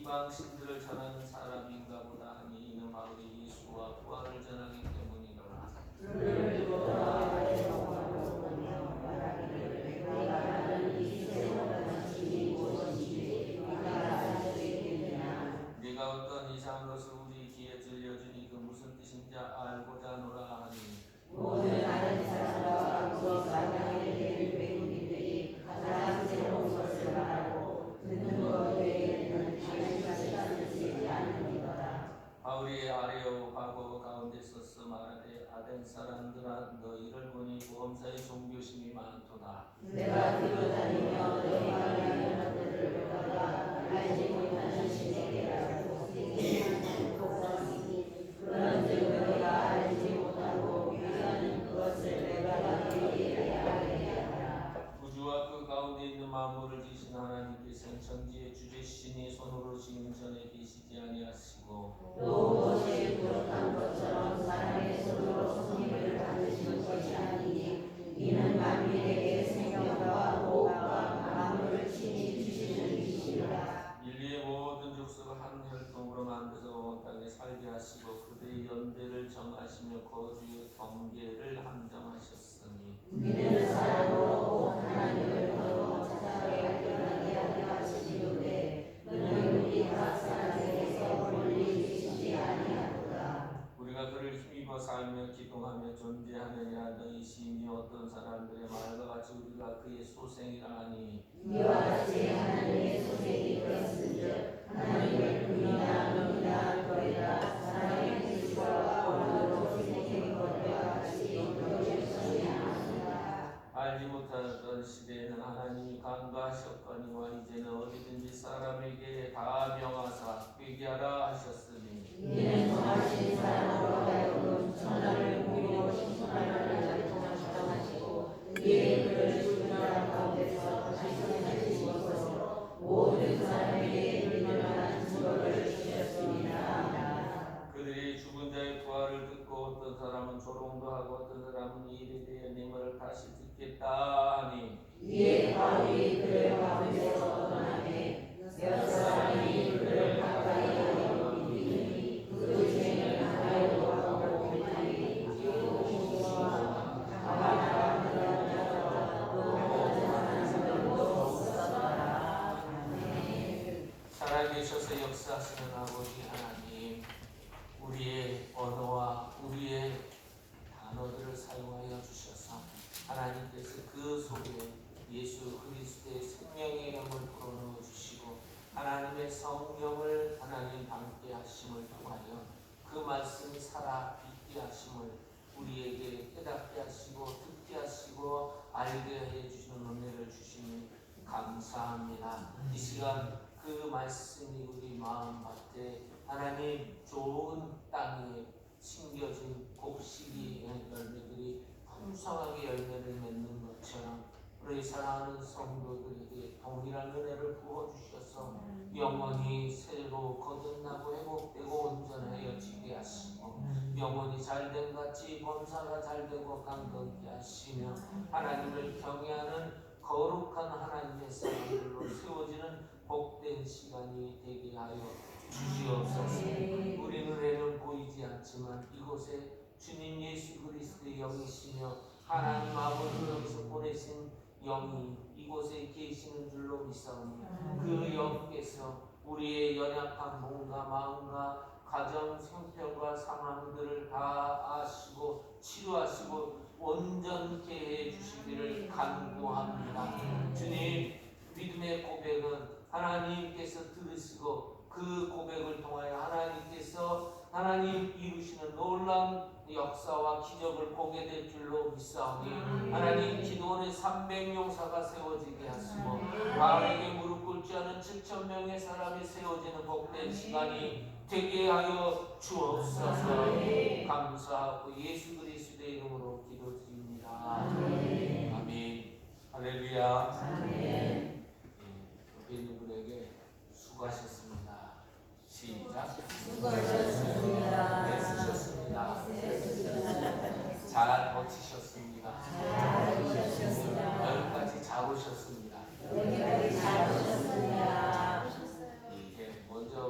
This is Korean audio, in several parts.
이방 신들을 전하는 사람인가 보다 하니 이는 마을이 예수와 부활을 전하기 때문이로라. 네가 어떤 이상한 것을 우리 귀에 들려주니 그 무슨 뜻인지 알고자 하노라 하니 모든 다른 사람과 그 사랑의 예를 외국인들이 가장 새로운 것을 말하고 듣는 것 외에는 다른 것을 쓰지 않으리더라. 바울이 아레오파고 가운데 서서 말하되 아덴 사람들아 너희를 보니 모험사의 종교심이 많도다. 내가 뒤로 다니며 너희가 하는 것들을 보다가 알지 못하는 신에게라고 얘기하는 복성이니 그런즉 너희가 알지 못하고 위하는 그것을 내가 너희에게 알게 하라. 우주와 그 가운데 있는 만물을 지으신 하나님께서는 천지의 주제신이 손으로 지은 전에 계시지 아니하시고 또 모세의 부족한 것처럼 사람의 손으로 성립을 받으시는 것이 아니니 이는 만민에게 생명과 호흡과 만물을 친히 주시는 이시라. 인류의 모든 족속을 한 혈통으로 만드서 온 땅에 살게 하시고 그들의 연대를 정하시며 거주의 경계를 한정하셨으니 이는 사람으로 하나님을 거둬 찾아가게 하게 하시는데 그는 우리 각 사람에게서 멀리 계시지 아니하도다. 우리가 그를 힘입어 살며 기동하며 존재하느냐 너희 시인이 어떤 사람들의 말과 같이 우리가 그의 소생이라 하니 이와 같이 하나님의 소생이 되었은즉 하나님의 분이나 명이나 거리나 사람의 뜻과 원으로 생긴 것과 같이 여겨지지 않는다. 알지 못하던 시대에는 하나님이 간과하셨거니와 이제는 어디든지 사람에게 다 명하사 회개하라 하셨으니 이는 정하신 사람으로 하여금 천하를 보이고 신선하는 정하시고 이에 그를 죽은 자들 가운데서 다시 살리신 것으로 모든 사람에게 불멸한 증거를 주셨습니다. 그들이 죽은 자의 부활을 듣고 어떤 사람은 조롱도 하고 어떤 사람은 이 일에 대해 내 말을 다시 듣겠다 하니 이에 바울이 그들 가운데서 떠나매 몇 사람이 그를 가까이 하여 믿으니 그 중에는 아레오파고 빌립이 디오고와 가바나라 그런 자들과 또 다른 사람들도 없었더라. 아멘. 살아계셔서 역사하시는 아버지 하나님 우리의 언어와 우리의 단어들을 사용하여 주셔서 하나님께서 그 속에 예수 그리스도의 생명의 영을 불어넣어 주시고 하나님의 성령을 하나님 담게 하심을 통하여 그 말씀이 살아 있게 하심을 우리에게 깨닫게 하시고 듣게 하시고 알게 해 주시는 은혜를 주시니 감사합니다. 이 시간 그 말씀이 우리 마음밭에 하나님 좋은 땅에 심겨진 곡식이 열매들이 풍성하게 열매를 맺는 것처럼 우리 사랑하는 성도들에게 동일한 은혜를 부어주셔서 영원히 새로 거듭나고 회복되고 온전하여 지게 하시고 영혼이 잘된 같이 범사가 잘되고 강건케 하시며 하나님을 경외하는 거룩한 하나님의 사람들로 세워지는 복된 시간이 되게 하여 주시옵소서. 우리 눈에는 보이지 않지만 이곳에 주님 예수 그리스도의 영이시며 하나님 아버지 여기서 보내신 영이 이곳에 계시는 줄로 믿사오니 그 영께서 우리의 연약한 몸과 마음과 가정 형편과 상황들을 다 아시고 치료하시고 온전케 해주시기를 간구합니다. 주님 믿음의 고백은 하나님께서 들으시고 그 고백을 통하여 하나님 이루시는 놀라운 역사와 기적을 보게 될 줄로 믿사오니 하나님 기도원의 300용사가 세워지게 하시고 바알에게 무릎 꿇지 않은 7,000명의 사람이 세워지는 복된 시간이 되게 하여 주옵소서. 감사하고 예수 그리스도의 이름으로 기도드립니다. 아멘. 할렐루야. 아멘. 옆에 있는 분에게 수고하셨습니다. 시작. 수고하셨습니다. 애쓰셨습니다. 잘 버티셨습니다. 여기까지 잘 오셨습니다. 여기까지 잘 오셨습니다. 먼저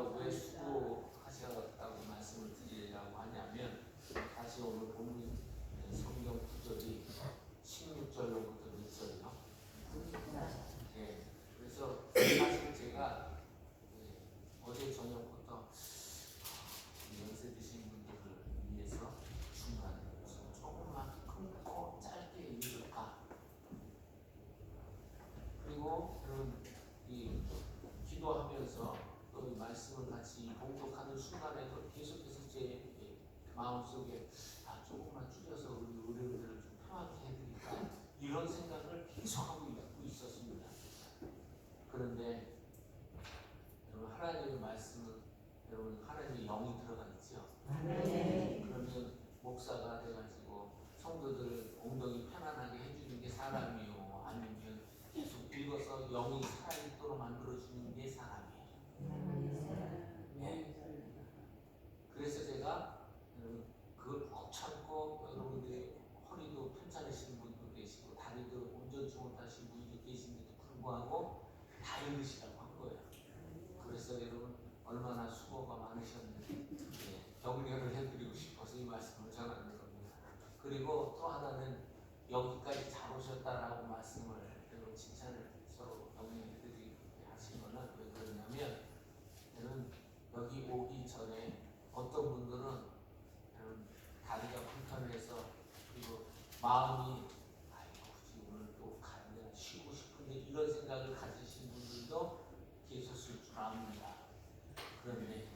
말씀을 같이 봉독하는 순간에도 계속해서 제 마음속에 조금만 줄여서 우리 의뢰인들을 좀 편하게 해드릴까 이런 생각을 계속하고 있었습니다. 그런데 여러분 하나님의 말씀은 여러분 하나님의 영이 들어가 있죠. 그러면 목사가 돼가지고 성도들 엉덩이 편안하게 해주는 게 사람이요, 아니면 계속 읽어서 영이 살아있도록 만들어주는 게 사람이에요. 네. 그래서 제가 여러분 그걸 꼭 참고 여러분들이 허리도 편찮으신 분도 계시고 다리도 온전치 못하신 분도 계신데도 불구하고 다 읽으시라고 한 거예요. 그래서 여러분 얼마나 수고가 많으셨는지 격려를 해드리고 싶어서 이 말씀을 전하는 겁니다. 그리고 또 하나는 여기까지 잘 오셨다라고 말씀을 여러분 칭찬을 서로 격려해드리게 하신 거는 왜 그러냐면 여러분 여기 오기 전에 어떤 분들은 여러분 다리가 불편해서 그리고 마음이 굳이 오늘 또 가야 되나 쉬고 싶은데 이런 생각을 가지신 분들도 계셨을 줄 압니다. 그런데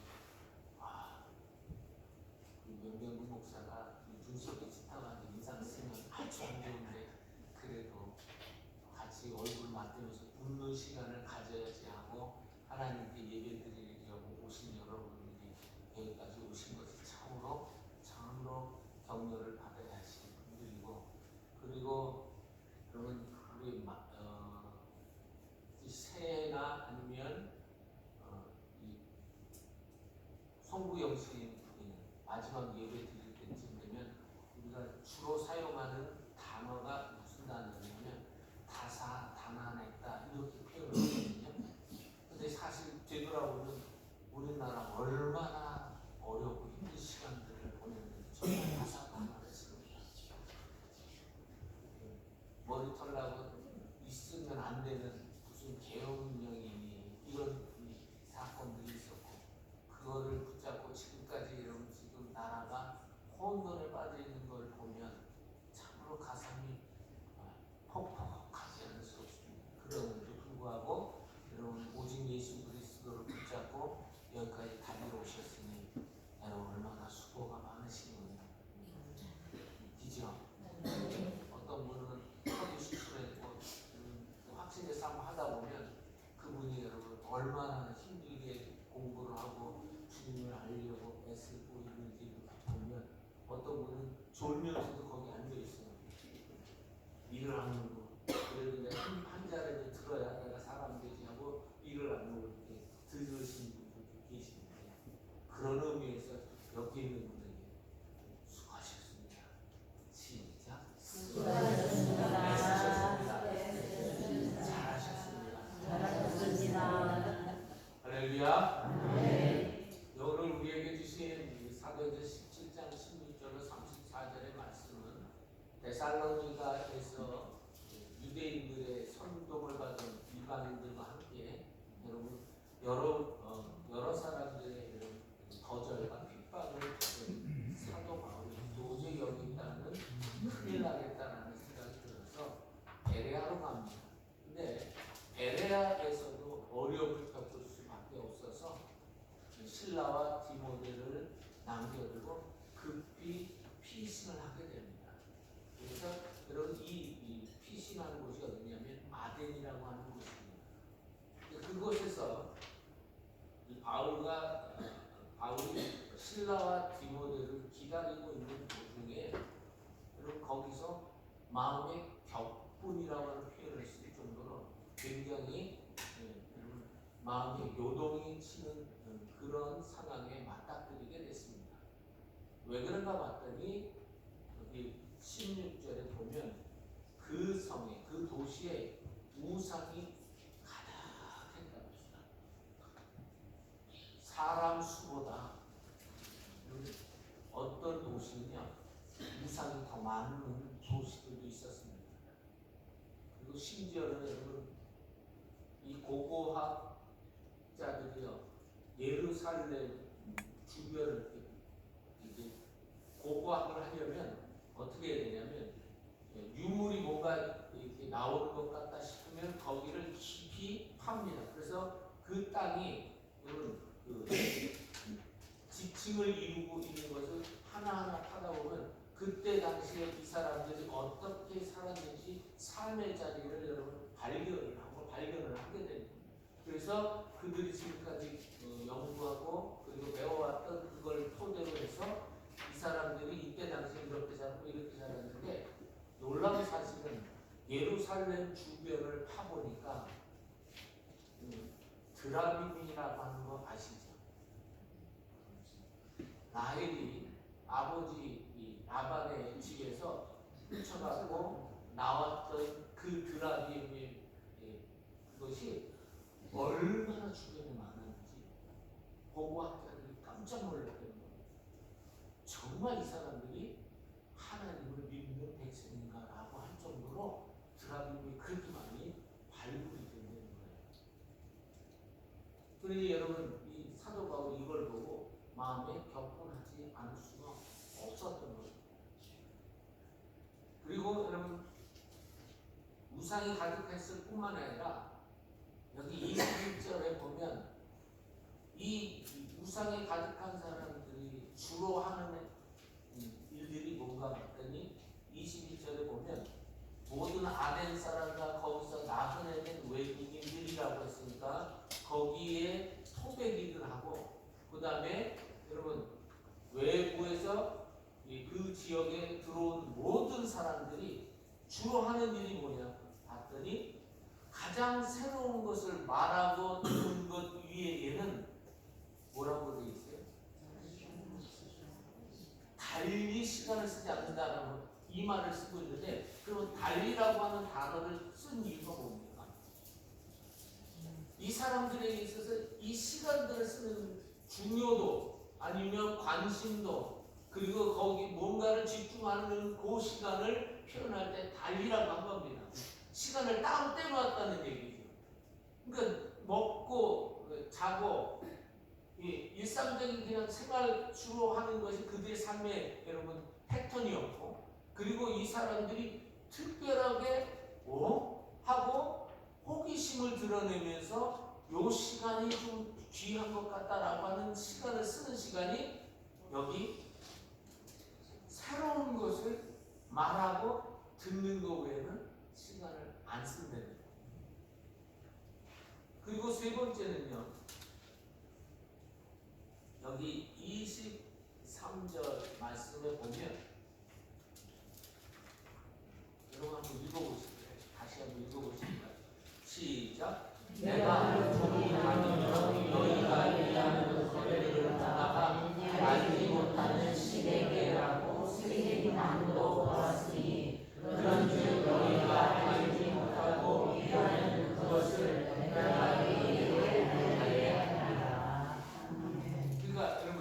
명경구 목사가 눈썹이 짙어가지고 인상 쓰면 아주 안 좋은데 그래도 같이 얼굴 맞대면서 웃는 시간을 가져야지 하고 하나님께 예배 드리려고 오신 여러분들이 여기까지 오신 것이 참으로 격려를 받아야 하시는 분들이고, 그리고 여러분 우리 새해나 아니면 이 송구영신 마지막 예배 드릴 때쯤 되면 우리가 주로 사용하는 단어가 무슨 단어냐면 다사다난했다 이렇게 표현을 하거든요. 근데 사실 되돌아보면 우리나라 얼마나 어렵고 힘든 시간들을 보냈는데 정말 다사다난했습니다. 머리 털라고 있으면 안 되는 무슨 계엄령이니 이런 사건들이 있었고 그거를 붙잡고 지금까지 여러분 지금 나라가 혼돈에 빠져 있는 걸 보면 참으로 가슴이 퍽퍽하지 않을 수 없습니다. 그럼에도 불구하고 여러분 오직 예수 그리스도를 붙잡고 여기까지 달려오셨으니 여러분 얼마나 수고가 많으시군요. 그죠? 어떤 분은 허리 수술했고 확신의 싸움 하다 보면 그분이 여러분 얼마나 힘들게 공부를 하고 주님을 알려고 애쓰고 있는지 보면 어떤 분은 졸면서도 거기 앉아 있어요. 일을 안 하고 그래도 내가 한 자리를 들어야 내가 사람 되지 하고 일을 안 하고 이렇게 들으신 분들도 계시는데 그런 의미에서 여기 있는 분들이 수고하셨습니다. 시작. 수고하셨습니다. 애쓰셨습니다. 잘하셨습니다. 할렐루야. 오늘 우리에게 주신 사도행전 17장 16절로 34절의 말씀은 데살로니가에서 유대인들의 선동을 받은 이방인들과 함께 여러 사람들의 이런 거절과 핍박을 받은 사도 바울이 도저히 여기 있다는 큰일 나겠다라는 생각이 들어서 베레아로 갑니다. 근데 베레아에서도 어려움을 겪을 수밖에 없어서 실라와 디모데를 남겨두고 급히 피신을 하게 됩니다. 그래서 여러분 이 피신하는 곳이 어디냐면 아덴이라고 하는 곳입니다. 그곳에서 바울이 실라와 디모데를 기다리고 있는 도중에 여러분 거기서 마음의 격분이라고 하는 표현을 쓸 정도로 굉장히 마음의 요동이 치는 그런 상황에 맞닥뜨리게 됐습니다. 왜 그런가 봤더니 여기 16절에 보면 그 성에 그 도시에 우상이 가득했다고 합니다. 사람 수보다 어떤 도시냐 우상이 더 많은 도시들도 있었습니다. 그리고 심지어는 여러분 이 고고학자들이요 예루살렘 주변을 이제 고고학을 하려면 어떻게 해야 되냐면 유물이 뭔가 이렇게 나오는 것 같다 싶으면 거기를 깊이 팝니다. 그래서 그 땅이 여러분 그 지층을 이루고 있는 것을 하나하나 파다 보면 그때 당시에 이 사람들이 어떻게 살았는지 삶의 자리를 여러분 발견을 하게 됩니다. 그래서 그들이 지금까지 연구하고 그리고 배워왔던 그걸 토대로 해서 이 사람들이 이때 당시에 이렇게 살고 이렇게 살았는데 놀라운 사실은 예루살렘 주변을 파보니까 드라빔이라고 하는 거 아시죠? 라헬이 아버지 라반의 집에서 훔쳐갖고 나왔던 그 드라빔의 그것이 얼마나 주변에 많았는지 보고 학자들이 깜짝 놀랐거든요. 정말 이 사람들이 하나님을 믿는 백성인가라고 할 정도로 드라빔이 그렇게 많이 발굴이 된다는 거예요. 그러니 여러분 이 사도 바울이 이걸 보고 마음에 격분하지 않을 수가 없었던 거예요. 그리고 여러분 우상이 가득했을 뿐만 아니라 여기 21절에 보면 이 우상이 가득한 사람들이 주로 하는 일들이 뭔가 봤더니 22절에 보면 모든 아덴 사람과 거기서 나그네된 외국인들이라고 했으니까 거기에 토백일을 하고 그 다음에 여러분 외부에서 그 지역에 들어온 모든 사람들이 주로 하는 일이 뭐냐 봤더니 가장 새로운 것을 말하고 듣는 것 위에는 뭐라고 되어 있어요? 달리 시간을 쓰지 않는다는 이 말을 쓰고 있는데 그럼 달리라고 하는 단어를 쓴 이유가 뭡니까? 이 사람들에게 있어서 이 시간들을 쓰는 중요도 아니면 관심도 그리고 거기 뭔가를 집중하는 그 시간을 표현할 때 달리라고 한 겁니다. 시간을 따로 떼놓았다는 얘기죠. 그러니까 먹고 자고 일상적인 그냥 생활 주로 하는 것이 그들의 삶의 여러분 패턴이었고 그리고 이 사람들이 특별하게 하고 호기심을 드러내면서 요 시간이 좀 귀한 것 같다라고 하는 시간을 쓰는 시간이 여기 새로운 것을 말하고 듣는 것 외에는 시간을 안 쓴다는 거예요. 그리고 세 번째는요. 여기 23절 말씀에 보면 여러분 한번 읽어보실까요? 다시 한번 읽어보실까요? 시작. 내가 종이 아니며 너희가 이해하는 거래를 하다가 알지 못하는 시대계라고 세계인 아무도 보았으니 그런즉 너희가 알지 못하고 이해하는 그것을 내가 너희에게 알게 하리라. 그러니까 여러분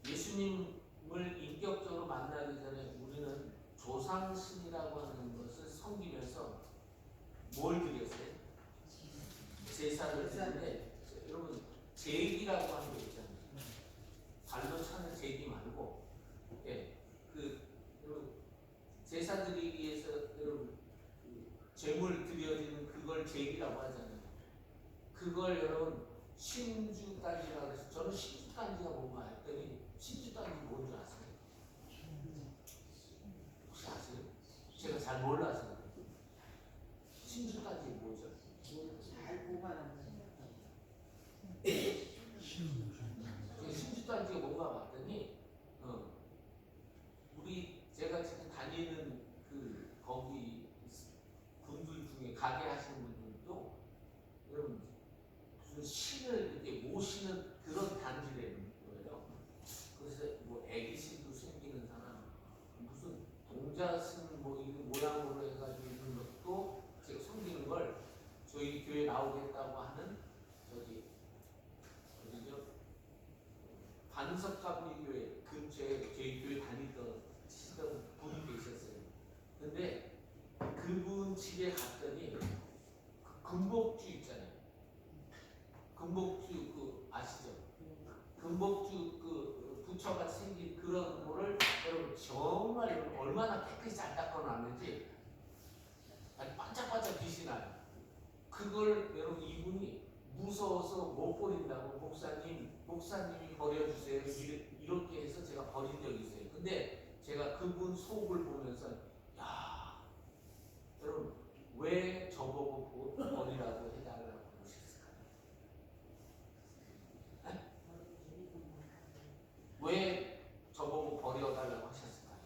예수님을 인격적으로 만나기 전에 우리는 조상신이라고 하는 것을 섬기면서 뭘 드렸어요? 제사를 드리는데 여러분 제기라고 하는 거 있잖아요. 발로 차는 제기 말고 여러분 제사 드리기 위해서 여러분 제물 드려지는 그걸 제기라고 하잖아요. 그걸 여러분 신주단지라고 해서 저는 신주단지가 뭔가 했더니 신주단지 뭔지 아세요? 혹시 아세요? 제가 잘 몰라서 신주단지 뭐죠? 잘 보관하는 신주단지가 뭔가 봤더니 우리 제가 지금 다니는 그 거기 분들 중에 가게 하시는 분들도 여러분 무슨 신을 이렇게 모시는 그런 단지라는 거예요. 그래서 뭐 애기신도 생기는 사람 무슨 동자신 뭐 이런 모양으로 해가지고 있는 것도 제가 섬기는 걸 저희 교회 나오겠다고 하는 저기 어디죠? 반석감리교회 근처에 저희 교회 다니던 분이 계셨어요. 근데 그분 집에 갔더니 그 금복주 있잖아요. 금복주 그 아시죠? 금복주 그 부처같이 생긴 그런 거를 여러분 정말 여러분 얼마나 깨끗이 잘 닦아놨는지 아주 반짝반짝 빛이 나요. 그걸 여러분 이분이 없어서 못 버린다고 목사님이 버려주세요. 이렇게 해서 제가 버린 적이 있어요. 근데 제가 그분 속을 보면서 야, 여러분 왜 저보고 버리라고 해달라고 그러셨을까요? 네? 왜 저보고 버려달라고 하셨을까요?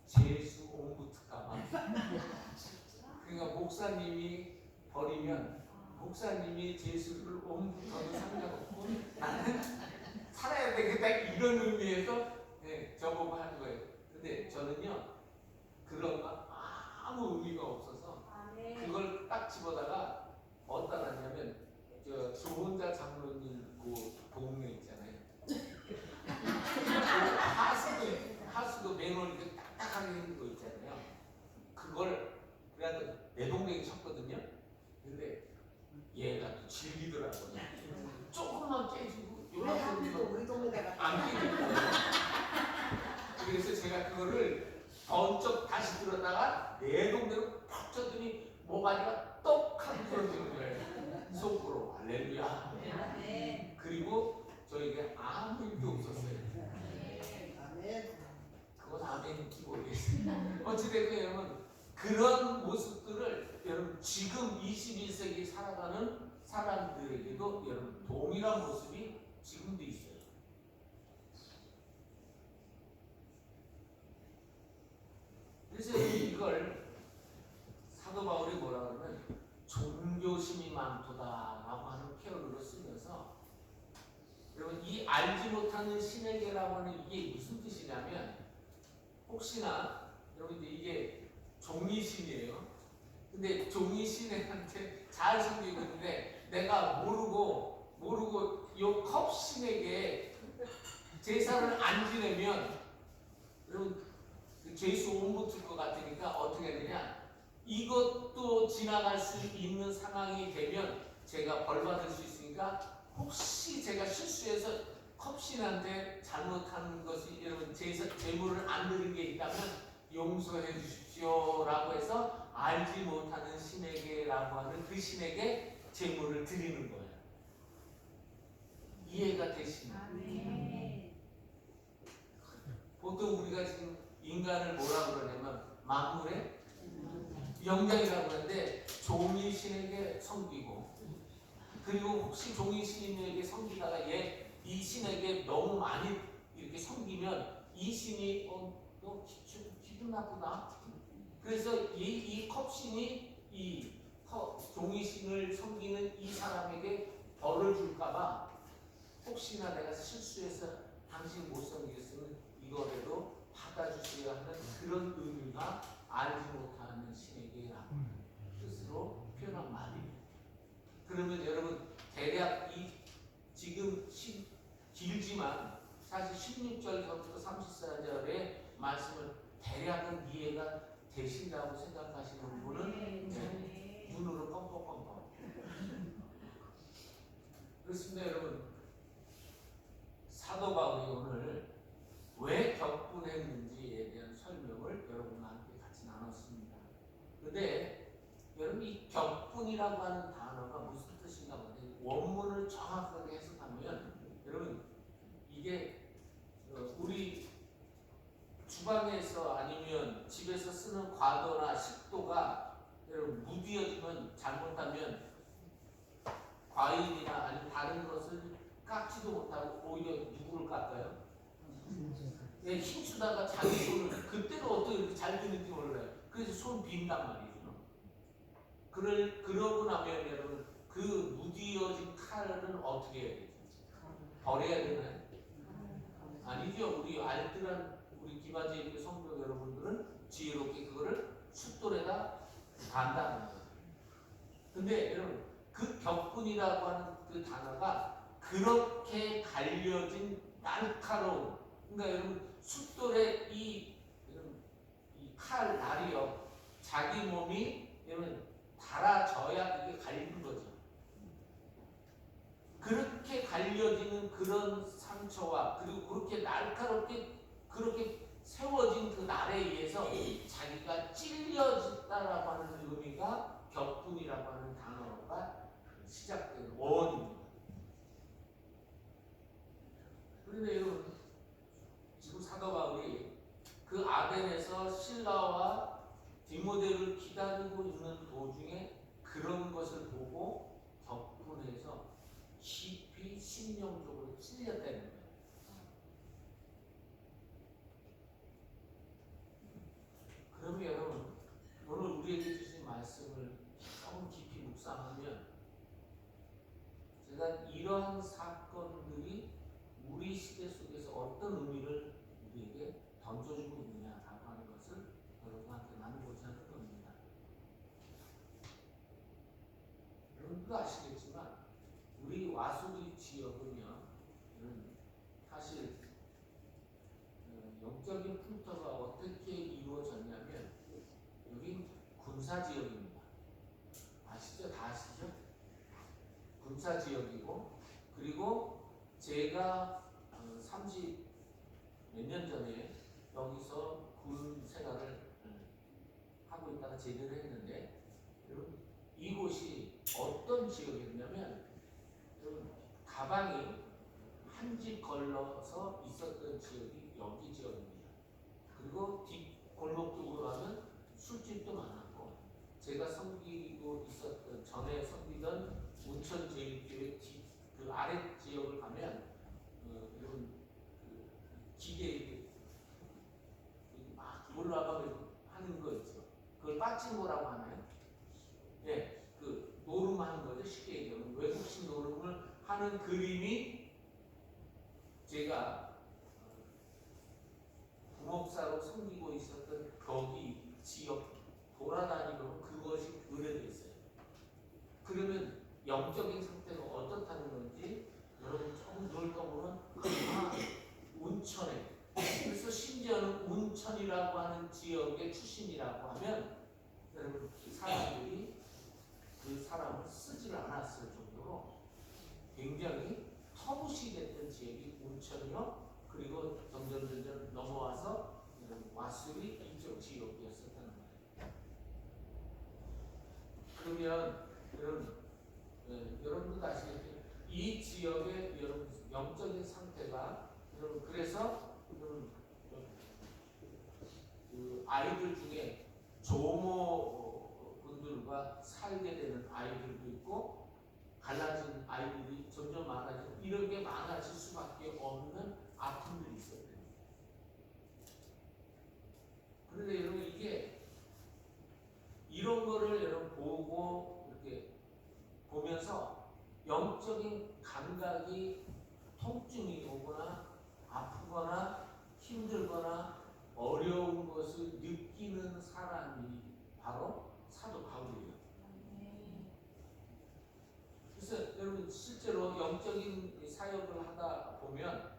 재수 옹부트까봐. 그러니까 목사님이 버리면 목사님이 재수를 옹부터도 상관없고 나는 살아야 되겠다 이런 의미에서 네, 저보고 하는 거예요. 근데 저는요 그런 거 아무 의미가 없어서 그걸 딱 집어다가 어디다 놨냐면 저 조혼자 장로님 그 동네 있잖아요. 하수도 맨홀 이렇게 딱딱하게 생긴 거 있잖아요. 그걸 그래도 내 동생이 쳤거든요. 근데 얘가 또 즐기더라고요. 조금만 깨지고 요만큼 우리 동네다가 안 깨지는 거예요. 그래서 제가 그거를 번쩍 다시 들었다가 내 동네로 팍 쳤더니 모가지가 똑하고 떨어지는 거예요. 속으로 할렐루야. 그리고 저에게 아무 일도 없었어요. 그건 아멘인지 모르겠어요. 어찌됐든 여러분 그런 모습들을 여러분 지금 21세기 살아가는 사람들에게도 여러분 동일한 모습이 지금도 있어요. 그래서 이걸 사도 바울이 뭐라 그러면 종교심이 많도다라고 하는 표현으로 쓰면서 여러분 이 알지 못하는 신에게라고 하는 이게 무슨 뜻이냐면 혹시나 여러분 이게 종이신이에요. 근데 종이신한테 잘 섬기고 있는데 내가 모르고 요 컵신에게 제사를 안 지내면 여러분 죄수 옹부틀 것 같으니까 어떻게 해야 되냐? 이것도 지나갈 수 있는 상황이 되면 제가 벌 받을 수 있으니까 혹시 제가 실수해서 컵신한테 잘못한 것이 여러분 재물을 안 드린 게 있다면 용서해 주십시오라고 해서 알지 못하는 신에게라고 하는 그 신에게 재물을 드리는 거예요. 이해가 되시나요? 보통 우리가 지금 인간을 뭐라고 그러냐면 만물의 영장이라고 하는데 종이 신에게 섬기고 그리고 혹시 종이 신에게 섬기다가 이 신에게 너무 많이 이렇게 섬기면 이 신이 너 기분 나쁘다. 그래서 이 컵신이 이 종이 신을 섬기는 이 사람에게 벌을 줄까봐 혹시나 내가 실수해서 당신 못 섬겼으면 이거라도 받아주셔야 하는 그런 의미가 알지 못하는 신에게라고 뜻으로 표현한 말이에요. 그러면 여러분 대략 지금 길지만 사실 16절부터 34절의 말씀을 대략은 이해가 되신다고 생각하시는 분은 눈으로 껌뻑껌뻑. 그렇습니다 여러분. 사도 바울이 오늘 왜 격분했는지에 대한 설명을 여러분과 함께 같이 나눴습니다. 근데 여러분 이 격분이라고 하는 단어가 무슨 뜻인가 보세요. 원문을 정확하게 해석하면 여러분 이게 우리 주방에서 아니면 집에서 쓰는 과도나 식도가 여러분 무디어지면 잘못하면 과일이나 아니면 다른 것을 깎지도 못하고 오히려 누구를 깎아요? 네, 힘주다가 자기 손을 그때가 어떻게 이렇게 잘 드는지 몰라요. 그래서 손 빈단 말이죠. 그러고 나면 여러분 그 무디어진 칼은 어떻게 해야 되죠? 버려야 되나요? 아니죠. 우리 알뜰한 우리 기바제일 성도 여러분들은 지혜롭게 그거를 숫돌에다 간다는 거예요. 근데 여러분 그 격분이라고 하는 그 단어가 그렇게 갈려진 날카로운 그러니까 여러분 숫돌에 이 칼 날이요 자기 몸이 여러분 달아져야 그게 갈리는 거죠. 그렇게 갈려지는 그런 상처와 그리고 그렇게 날카롭게 그렇게 세워진 그 날에 의해서 자기가 찔려졌다라고 하는 의미가 격분이라고 하는 단어가 시작된 원인입니다. 그런데 여러분 지금 사도 바울이 그 아덴에서 신라와 디모데를 기다리고 있는 도중에 그런 것을 보고 격분해서 깊이 심령적으로 찔렸다는 거예요. 그러면 여러분 오늘 우리에게 주신 말씀을 조금 깊이 묵상하면 제가 이러한 사건들이 우리 시대 속에서 어떤 의미를 우리에게 던져주고 있느냐라고 하는 것을 여러분한테 나누고자 하는 겁니다. 여러분도 아시겠지만 우리 와수리 지역은요, 사실 영적인 풍토가 어떻게 이루어졌냐면 여긴 군사 지역입니다. 아시죠? 다 아시죠? 군사 지역이고, 그리고 제가 30 몇 년 전에 여기서 군 생활을 하고 있다가 제대를 했는데, 여러분 이곳이 어떤 지역이었냐면 가방이 한 집 걸러서 있었던 지역이 여기 지역입니다. 그리고 뒷 골목 쪽으로 가면 술집도 많았고, 제가 섬기고 있었던 전에 섬기던 운천제일교회 그 아래 지역을 가면 이런 그 기계 막 올라가면 하는 거 있죠. 그걸 빠칭고라고 하나요? 예, 그 노름하는 거죠. 쉽게 얘기하면 외국식 노름을 하는 그림이 제가 부목사로 섬기고 있었던 거기 지역 돌아다니면 그것이 의뢰되어 있어요. 그러면 영적인 상태가 어떻다는 건지 여러분 조금 덜 떠보면 운천에, 그래서 심지어는 운천이라고 하는 지역의 출신이라고 하면 여러분 사람들이 그 사람을 쓰지를 않았을 정도로 굉장히 터부시됐던 지역이 운천이요. 그리고 점점 넘어와서 와수리 이쪽 지역이었었다는 거예요. 그러면 여러분도 아시겠지만 이 지역의 여러분 영적인 상태가 여러분 그래서 그 아이들 중에 조모 분들과 살게 되는 아이들도 있고 갈라진 아이들이 점점 많아지고 이런 게 많아질 수밖에 없는 아픔들이 있어요. 그런데 여러분 이게 이런 거를 여러분 보고 이렇게 보면서 영적인 감각이 통증이 오거나 아프거나 힘들거나 어려운 것을 느끼는 사람이 바로 사도 바울이에요. 그래서 여러분 실제로 영적인 사역을 하다 보면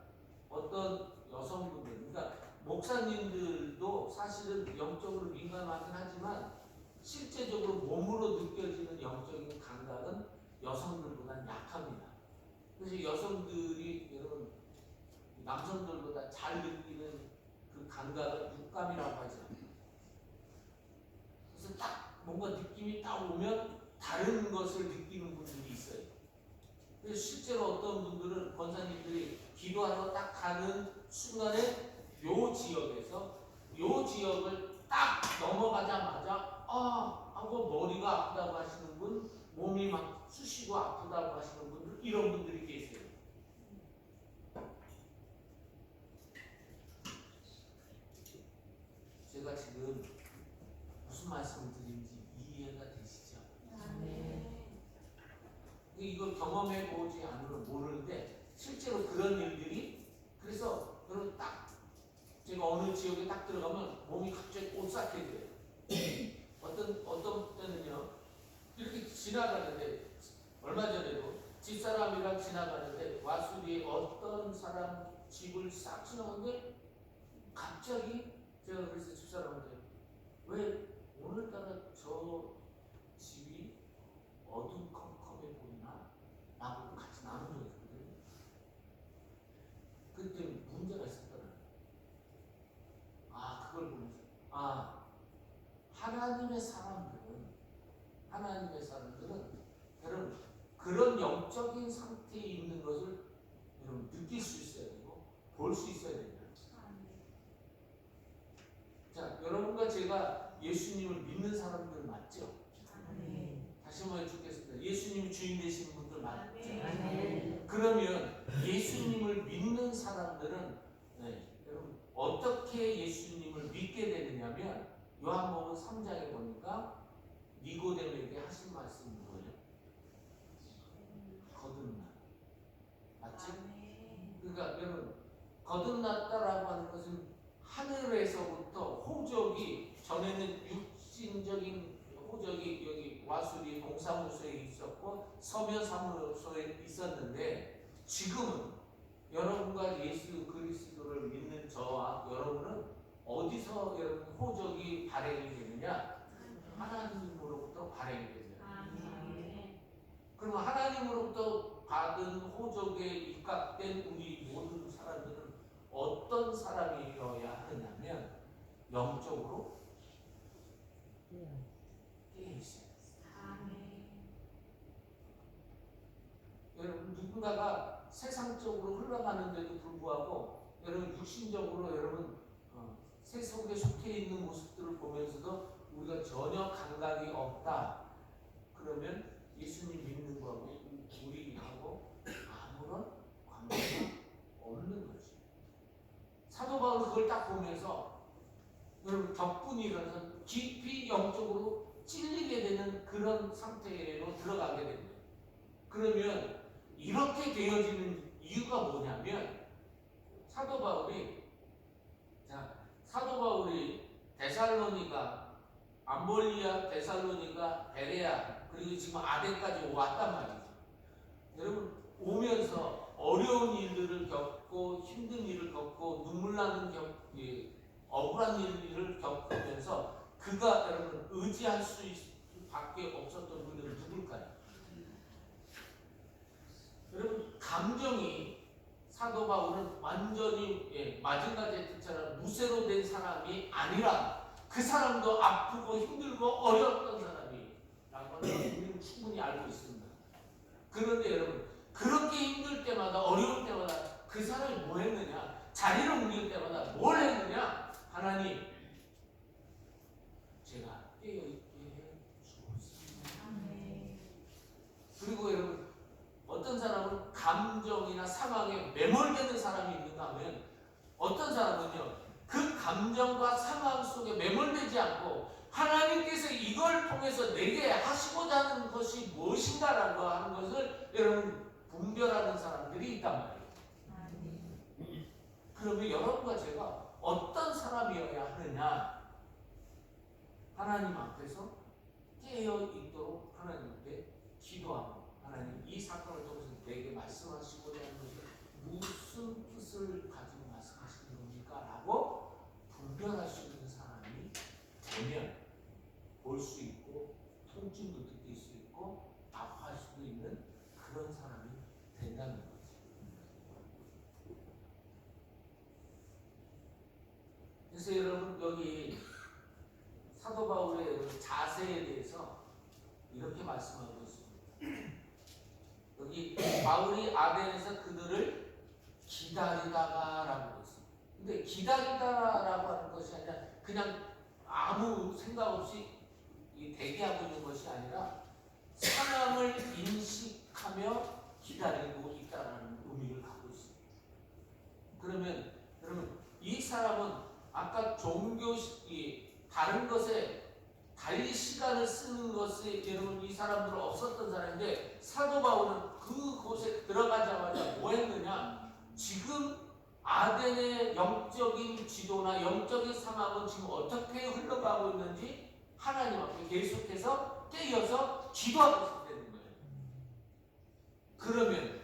어떤 여성분들, 그러니까 목사님들도 사실은 영적으로 민감하긴 하지만 실제적으로 몸으로 느껴지는 영적인 감각은 여성들보다 약합니다. 그래서 여성들이 여러분 남성들보다 잘 느끼는 그 감각을 육감이라고 하죠. 그래서 딱 뭔가 느낌이 딱 오면 다른 것을 느끼는 분들이 있어요. 그래서 실제로 어떤 분들은 권사님들이 기도하러 딱 가는 순간에 요 지역에서 요 지역을 딱 넘어가자마자 하고 머리가 아프다고 하시는 분, 몸이 막 쑤시고 아프다고 하시는 분들, 이런 분들이 계세요. 제가 지금 무슨 말씀을 드리는지 이해가 되시죠? 이걸 경험해 보지 않으면 모르는데 실제로 그런 일들이, 그래서 여러분 딱 제가 어느 지역에 딱 들어가면 몸이 갑자기 오싹해져요. 어떤 때는요 이렇게 지나가는데, 얼마 전에도 집사람이랑 지나가는데 와수리에 어떤 사람 집을 싹 지나가는데 갑자기 제가 그래서 집사람한테 왜 오늘따라 저 집이 어두컴컴해 보이나? 라고 같이 나눈 적이 있거든요. 그때 문제가 있었더라고요. 그걸 보면서 하나님의 사람들은 여러분 그런 영적인 상태에 있는 것을 여러분 느낄 수 있어야 되고 볼 수 있어야 됩니다. 자, 여러분과 제가 예수님을 믿는 사람들 맞죠? 다시 한번 여쭙겠습니다. 예수님이 주인 되시는 분들 맞죠? 그러면 예수님을 믿는 사람들은 여러분 어떻게 예수님을 믿게 되느냐면 요한복음 3장에 보니까 니고데모에게 하신 말씀이 뭐예요? 거듭나. 맞지? 그러니까 여러분 거듭났다라고 하는 것은 하늘에서부터 호적이 전에는 육신적인 호적이 여기 와수리 동사무소에 있었고 서면사무소에 있었는데 지금은 여러분과 예수 그리스도를 믿는 저와 여러분은 어디서 여러분 호적이 발행이 되느냐? 하나님으로부터 발행이 됩니다. 그럼 하나님으로부터 받은 호적에 입각된 우리 모든 사람들은 어떤 사람이어야 하느냐면 영적으로 깨어있어요. 여러분 누군가가 세상적으로 흘러가는데도 불구하고 여러분 육신적으로 여러분 세속에 속해 있는 모습들을 보면서도 우리가 전혀 감각이 없다. 그러면 예수님 믿는 거하고 우리하고 아무런 관계가 없는 거죠. 사도 바울은 그걸 딱 보면서 여러분 격분이 일어나서 깊이 영적으로 찔리게 되는 그런 상태로 들어가게 됩니다. 그러면 이렇게 되어지는 이유가 뭐냐면 사도 바울이 데살로니가, 암볼리아, 데살로니가, 베레아 그리고 지금 아덴까지 왔단 말이죠. 여러분 오면서 어려운 일들을 겪고 힘든 일을 겪고 눈물 나는 억울한 일을 겪으면서 그가 여러분 의지할 수밖에 없었던 분들은 누굴까요? 여러분 감정이 사도 바울은 완전히 마징가제 뜻처럼 무쇠로 된 사람이 아니라 그 사람도 아프고 힘들고 어려웠던 사람이라고 하는 걸 우리는 충분히 알고 있습니다. 그런데 여러분 그렇게 힘들 때마다 어려울 때마다 그 사람이 뭐 했느냐? 자리를 옮길 때마다 뭘 했느냐? 하나님 제가 깨어있게 해주옵소서. 그리고 여러분 어떤 사람은 감정이나 상황에 매몰되는 사람이 있는가 하면 어떤 사람은요 그 감정과 상황 속에 매몰되지 않고 하나님께서 이걸 통해서 내게 하시고자 하는 것이 무엇인가라고 하는 것을 여러분 분별하는 사람들이 있단 말이에요. 그러면 여러분과 제가 어떤 사람이어야 하느냐? 하나님 앞에서 깨어 있도록 하나님께 기도하고 하나님 이 사건을 통해서 내게 말씀하시고자 하는 것이 무슨 뜻을 가지고 말씀하시는 겁니까? 라고 분별할 수 있는 사람이 되면 볼 수 있고 통증도 느낄 수 있고 아파할 수도 있는 그런 사람이 된다는 거죠. 그래서 여러분 여기 사도 바울의 자세에 대해서 이렇게 말씀하고 있습니다. 여기 바울이 아덴에서 그들을 기다리다가라고 했습니다. 근데 기다리다라고 하는 것이 아니라 그냥 아무 생각 없이 대기하고 있는 것이 아니라 상황을 인식하며 기다리고 있다라는 의미를 갖고 있습니다. 그러면 여러분 이 사람은 아까 다른 것에 달리 시간을 쓰는 것이 여러분 이 사람들은 없었던 사람인데 사도 바울은 그곳에 들어가자마자 뭐 했느냐? 지금 아덴의 영적인 지도나 영적인 상황은 지금 어떻게 흘러가고 있는지 하나님 앞에 계속해서 깨어서 기도하고 있었다는 거예요. 그러면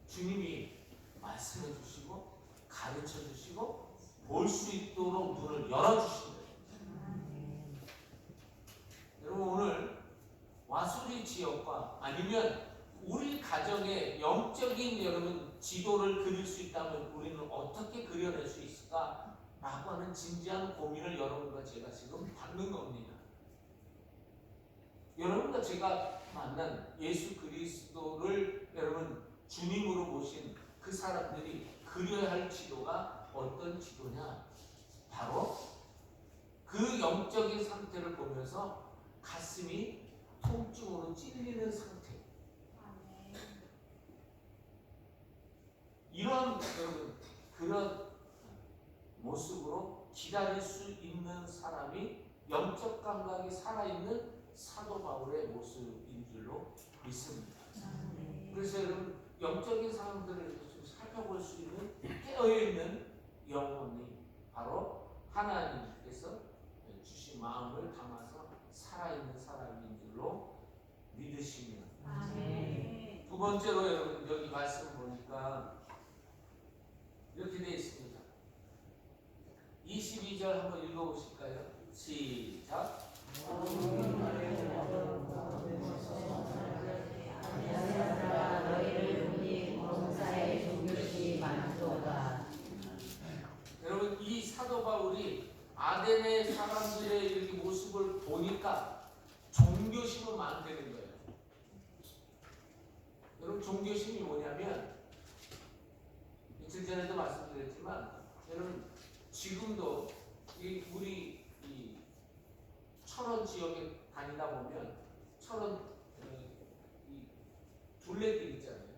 주님이 말씀해 주시고 가르쳐 주시고 볼 수 있도록 눈을 열어주신 거예요. 여러분 오늘 와수리 지역과 아니면 우리 가정의 영적인 여러분 지도를 그릴 수 있다면 우리는 어떻게 그려낼 수 있을까? 라고 하는 진지한 고민을 여러분과 제가 지금 받는 겁니다. 여러분과 제가 만난 예수 그리스도를 여러분 주님으로 모신 그 사람들이 그려야 할 지도가 어떤 지도냐? 바로 그 영적인 상태를 보면서 가슴이 통증으로 찔리는 상태. 이런 여러분 그런 모습으로 기다릴 수 있는 사람이 영적 감각이 살아있는 사도 바울의 모습인 줄로 믿습니다. 그래서 여러분 영적인 상황들을 좀 살펴볼 수 있는 깨어있는 영혼이 바로 하나님께서 주신 마음을 담아서 살아있는 사람인 줄로 믿으시면. 두 번째로 여러분 여기 말씀 보니까 이렇게 되어 있습니다. 22절 한번 읽어보실까요? 시작. 여러분 이 사도 바울이 아덴의 사람들의 이렇게 모습을 보니까 종교심을 만드는 거예요. 여러분 종교심이 뭐냐면 이틀 전에도 말씀드렸지만 여러분 지금도 우리 이 철원 지역에 다니다 보면 철원 이 둘레길 있잖아요.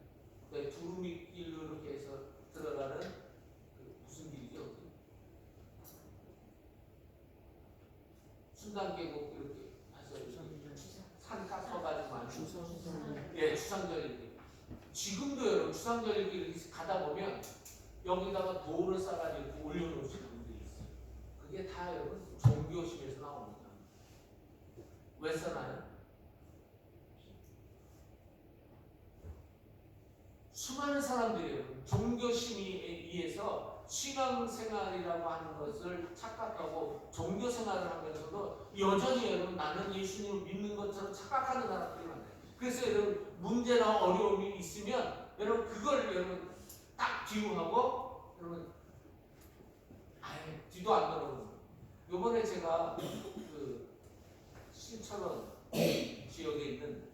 그 두루미 길로 이렇게 해서 들어가는 그 무슨 길이죠? 순단계곡 이렇게 해서 산 깎아가지고 많이 예, 추상절길. 지금도 여러분 추상절길 이렇게 가다 보면 여기다가 돌을 쌓아가지고 올려놓으시는 분들이 있어요. 그게 다 여러분 종교심에서 나옵니다. 왜 써나요? 수많은 사람들이 종교심에 의해서 신앙생활이라고 하는 것을 착각하고 종교생활을 하면서도 여전히 여러분 나는 예수님을 믿는 것처럼 착각하는 사람들이 많아요. 그래서 여러분 문제나 어려움이 있으면 여러분 그걸 여러분 딱 뒤로하고 여러분 아예 뒤도 안 돌아보는. 요번에 제가 그 신철원 지역에 있는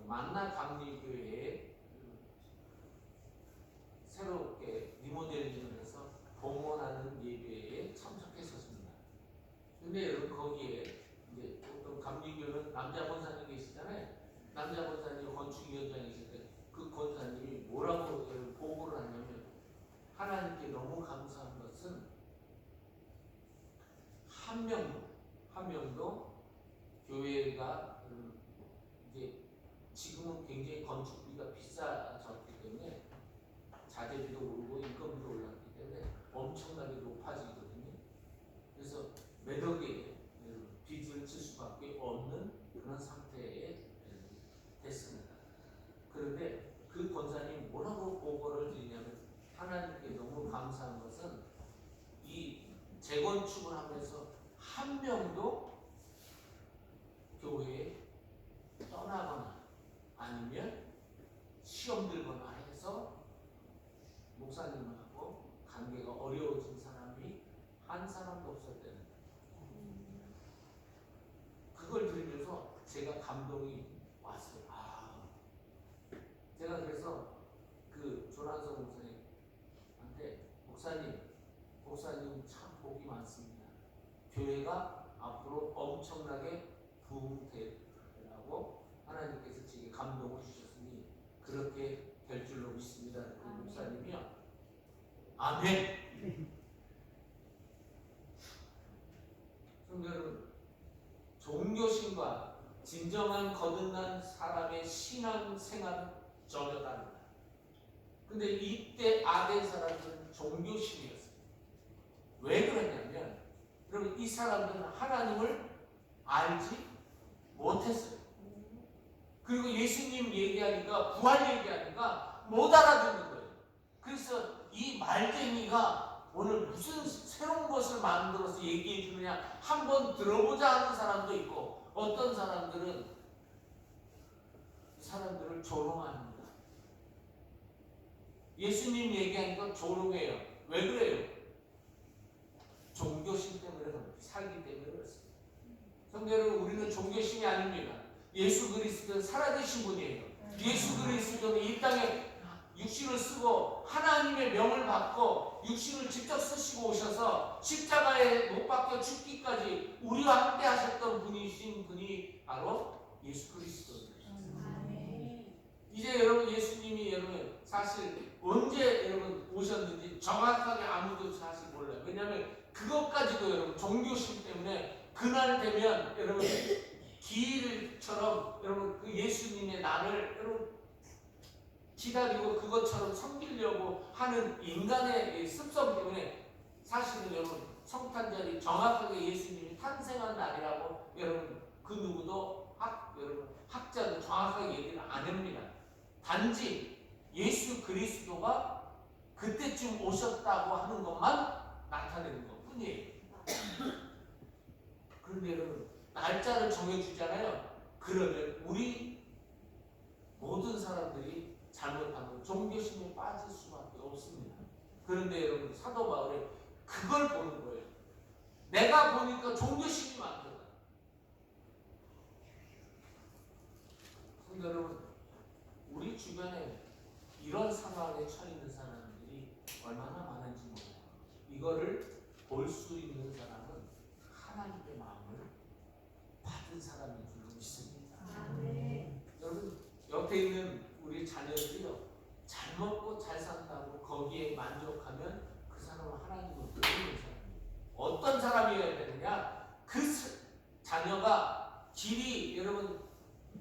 만나 감리교회에 새롭게 리모델링을 해서 봉헌하는 예배에 참석했었습니다. 근데 여러분 거기에 이제 어떤 감리교회는 남자 권사님 계시잖아요. 남자 권사님 건축위원장이실 때 그 권사님이 뭐라고 보고를 하냐면 하나님께 너무 감사한 것은 한 명도 교회가 이제 지금은 굉장히 건축비가 비싸졌기 때문에 자재비도 오르고 인건비도 올랐기 때문에 엄청나게 높아지거든요. 그래서 매덕에 빚을 질 수밖에 없는 그런 상태에 됐습니다. 그런데 그 권사님 뭐라고 보고를 드리냐면 하나님께 너무 감사한 것은 이 재건축을 하면서 한 명도 교회에 떠나거나 아니면 시험 들거나 해서 목사님하고 관계가 어려워진 사람이 한 사람도 없었다는 거예요. 그걸 들으면서 제가 감동이 왔어요. 제가 그래서 그 조란성 목사님한테 목사님 참 복이 많습니다. 교회가 앞으로 엄청나게 부흥되라고 하나님께서 제게 감동을 주셨으니 그렇게 될 줄로 믿습니다. 그 목사님이요. 아멘. 여러분 종교심과 진정한 거듭난 사람의 신앙생활은 전혀 다릅니다. 근데 이때 아덴 사람들은 종교심이었어요. 왜 그러냐면 여러분 이 사람들은 하나님을 알지 못했어요. 그리고 예수님 얘기하니까 부활 얘기하니까 못 알아듣는 거예요. 그래서 이 말쟁이가 오늘 무슨 새로운 것을 만들어서 얘기해 주느냐 한번 들어보자 하는 사람도 있고 어떤 사람들은 사람들을 조롱합니다. 예수님 얘기하니까 조롱해요. 왜 그래요? 종교심 때문에 그렇습니다. 살기 때문에 그렇습니다. 성도 여러분 우리는 종교심이 아닙니다. 예수 그리스도는 살아계신 분이에요. 예수 그리스도는 이 땅에 육신을 쓰고 하나님의 명을 받고 육신을 직접 쓰시고 오셔서 십자가에 못 박혀 죽기까지 우리와 함께 하셨던 분이신 분이 바로 예수 그리스도입니다. 이제 여러분 예수님이 여러분 사실 언제 여러분 오셨는지 정확하게 아무도 사실 몰라요. 왜냐하면 그것까지도 여러분 종교심 때문에 그날 되면 여러분 기일처럼 여러분 그 예수님의 날을 여러분 기다리고 그것처럼 섬기려고 하는 인간의 습성 때문에 사실은 여러분 성탄절이 정확하게 예수님이 탄생한 날이라고 여러분 그 누구도 여러분 학자도 정확하게 얘기를 안 합니다. 단지 예수 그리스도가 그때쯤 오셨다고 하는 것만 나타내는 것 뿐이에요. 그런데 여러분 날짜를 정해주잖아요. 그러면 우리 모든 사람들이 잘못하고 종교심에 빠질 수밖에 없습니다. 그런데 여러분 사도 바울이 그걸 보는 거예요. 내가 보니까 종교심이 많더라. 근데 여러분 우리 주변에 이런 상황에 처해 있는 사람들이 얼마나 많은지 몰라요. 이거를 볼 수 있는 사람은 하나님의 마음을 받은 사람인 줄 믿습니다. 여러분 옆에 있는 우리 자녀들이요 잘 먹고 잘 산다고 거기에 만족하면 그 사람은 하나님을 모르는 사람이에요. 어떤 사람이어야 되느냐? 그 자녀가 길이 여러분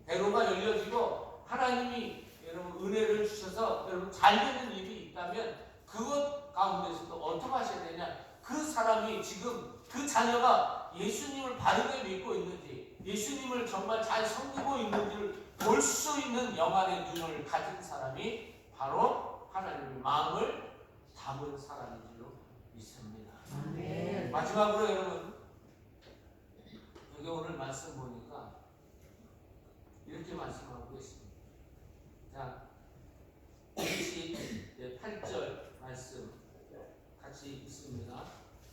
대로가 열려지고 하나님이 여러분 은혜를 주셔서 여러분 잘 되는 일이 있다면 그것 가운데서도 어떻게 하셔야 되냐? 그 사람이 지금 그 자녀가 예수님을 바르게 믿고 있는지 예수님을 정말 잘 섬기고 있는지를 볼 수 있는 영안의 눈을 가진 사람이 바로 하나님의 마음을 담은 사람인 줄로 믿습니다. 마지막으로 여러분 여기 오늘 말씀 보니까 이렇게 말씀하고 있습니다. 자, 28절 말씀 같이 읽습니다.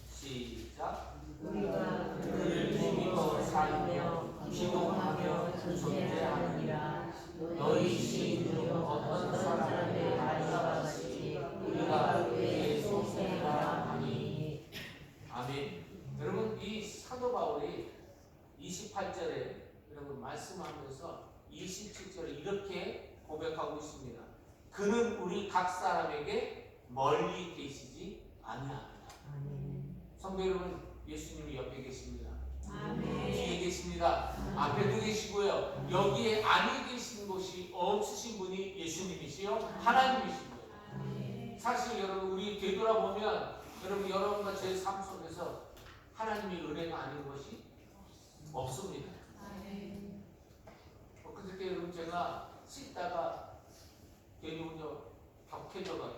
시작. 우리가 그를 죽이고 살며 기도하며 존재하느니라. 너희 시인 중 어떤 사람의 말과 같이 우리가 그에게 속행하라 하니. 아멘. 여러분 이 사도 바울이 28절에 여러분 말씀하면서 27절에 이렇게 고백하고 있습니다. 그는 우리 각 사람에게 멀리 계시지 아니하노라. 성도 여러분 예수님이 옆에 계십니다. 뒤에 계십니다. 앞에도 계시고요. 여기에 안에 계신 곳이 없으신 분이 예수님이시요 하나님이신 거예요. 사실 여러분 우리 되돌아보면 여러분 여러분과 제 삶 속에서 하나님의 은혜가 아닌 것이 없습니다. 그저께 여러분 제가 씻다가 괜히 혼자 격해져가지고